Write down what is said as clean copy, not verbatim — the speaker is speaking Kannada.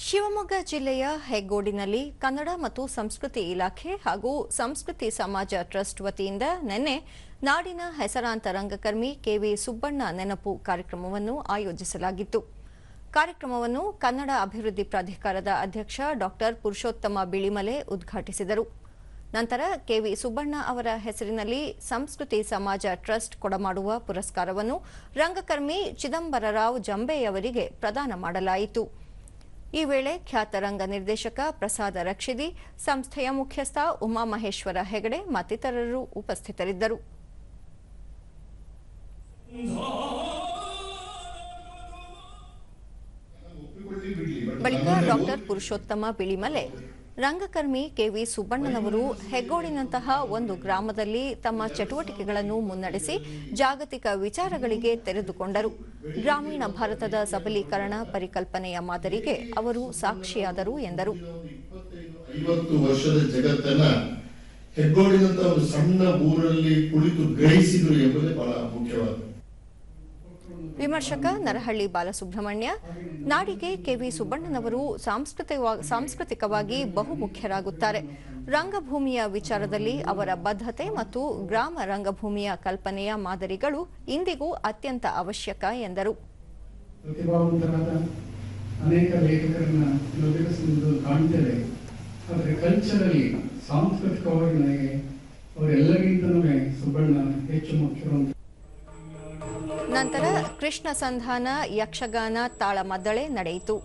ಶಿವಮೊಗ್ಗ ಜಿಲ್ಲೆಯ ಹೆಗ್ಗೋಡಿನಲ್ಲಿ ಕನ್ನಡ ಮತ್ತು ಸಂಸ್ಕೃತಿ ಇಲಾಖೆ ಹಾಗೂ ಸಂಸ್ಕೃತಿ ಸಮಾಜ ಟ್ರಸ್ಟ್ ವತಿಯಿಂದ ನಿನ್ನೆ ನಾಡಿನ ಹೆಸರಾಂತ ರಂಗಕರ್ಮಿ ಕೆವಿ ಸುಬ್ಬಣ್ಣ ನೆನಪು ಕಾರ್ಯಕ್ರಮವನ್ನು ಆಯೋಜಿಸಲಾಗಿತ್ತು. ಕಾರ್ಯಕ್ರಮವನ್ನು ಕನ್ನಡ ಅಭಿವೃದ್ಧಿ ಪ್ರಾಧಿಕಾರದ ಅಧ್ಯಕ್ಷ ಡಾ ಪುರುಷೋತ್ತಮ ಬಿಳಿಮಲೆ ಉದ್ಘಾಟಿಸಿದರು. ನಂತರ ಕೆವಿ ಸುಬ್ಬಣ್ಣ ಅವರ ಹೆಸರಿನಲ್ಲಿ ಸಂಸ್ಕೃತಿ ಸಮಾಜ ಟ್ರಸ್ಟ್ ಕೊಡಮಾಡುವ ಪುರಸ್ಕಾರವನ್ನು ರಂಗಕರ್ಮಿ ಚಿದಂಬರರಾವ್ ಜಂಬೆಯವರಿಗೆ ಪ್ರದಾನ ಮಾಡಲಾಯಿತು. ಈ ವೇಳೆ ಖ್ಯಾತ ರಂಗ ನಿರ್ದೇಶಕ ಪ್ರಸಾದ ರಕ್ಷಿದಿ, ಸಂಸ್ಥೆಯ ಮುಖ್ಯಸ್ಥ ಉಮಾಮಹೇಶ್ವರ ಹೆಗಡೆ ಮತ್ತಿತರರು ಉಪಸ್ಥಿತರಿದ್ದರು. ಬಳಿಕ ಡಾ ಪುರುಷೋತ್ತಮ ಬಿಳಿಮಲೆ, ರಂಗಕರ್ಮಿ ಕೆವಿ ಸುಬ್ಬಣ್ಣನವರು ಹೆಗ್ಗೋಡಿನಂತಹ ಒಂದು ಗ್ರಾಮದಲ್ಲಿ ತಮ್ಮ ಚಟುವಟಿಕೆಗಳನ್ನು ಮುನ್ನಡೆಸಿ ಜಾಗತಿಕ ವಿಚಾರಗಳಿಗೆ ತೆರೆದುಕೊಂಡರು. ಗ್ರಾಮೀಣ ಭಾರತದ ಸಬಲೀಕರಣ ಪರಿಕಲ್ಪನೆಯ ಮಾದರಿಗೆ ಅವರು ಸಾಕ್ಷಿಯಾದರು ಎಂದರು. 50 ವರ್ಷದ ಜಗತ್ತನ್ನ ಹೆಗ್ಗೋಡಿನಂತಹ ಒಂದು ಸಣ್ಣ ಊರಲ್ಲಿ ಕುಳಿತು ಗ್ರಹಿಸಿದರು ಎಂಬುದೇ ಬಹಳ ಮುಖ್ಯವಾದ. ವಿಮರ್ಶಕ ನರಹಳ್ಳಿ ಬಾಲಸುಬ್ರಹ್ಮಣ್ಯ, ನಾಡಿಗೆ ಕೆವಿ ಸುಬ್ಬಣ್ಣನವರು ಸಾಂಸ್ಕೃತಿಕವಾಗಿ ಬಹುಮುಖ್ಯರಾಗುತ್ತಾರೆ. ರಂಗಭೂಮಿಯ ವಿಚಾರದಲ್ಲಿ ಅವರ ಬದ್ಧತೆ ಮತ್ತು ಗ್ರಾಮ ರಂಗಭೂಮಿಯ ಕಲ್ಪನೆಯ ಮಾದರಿಗಳು ಇಂದಿಗೂ ಅತ್ಯಂತ ಅವಶ್ಯಕ ಎಂದರು. ಪ್ರತಿಭಾವಂತರಾದ ಅನೇಕ ಲೇಖಕರನ್ನ ಕಾಣ್ತೇವೆ, ಆದರೆ ಕಲ್ಚರಲಿ ಸಾಂಸ್ಕೃತಿಕವಾಗಿ ನನಗೆ ಅವರೆಲ್ಲರಿಗಿಂತಲೂ ಸುಬ್ಬಣ್ಣ ಹೆಚ್ಚು ಮುಖ್ಯರು. ನಂತರ ಕೃಷ್ಣ ಸಂಧಾನ, ಯಕ್ಷಗಾನ, ತಾಳಮದ್ದಳೆ ನಡೆಯಿತು.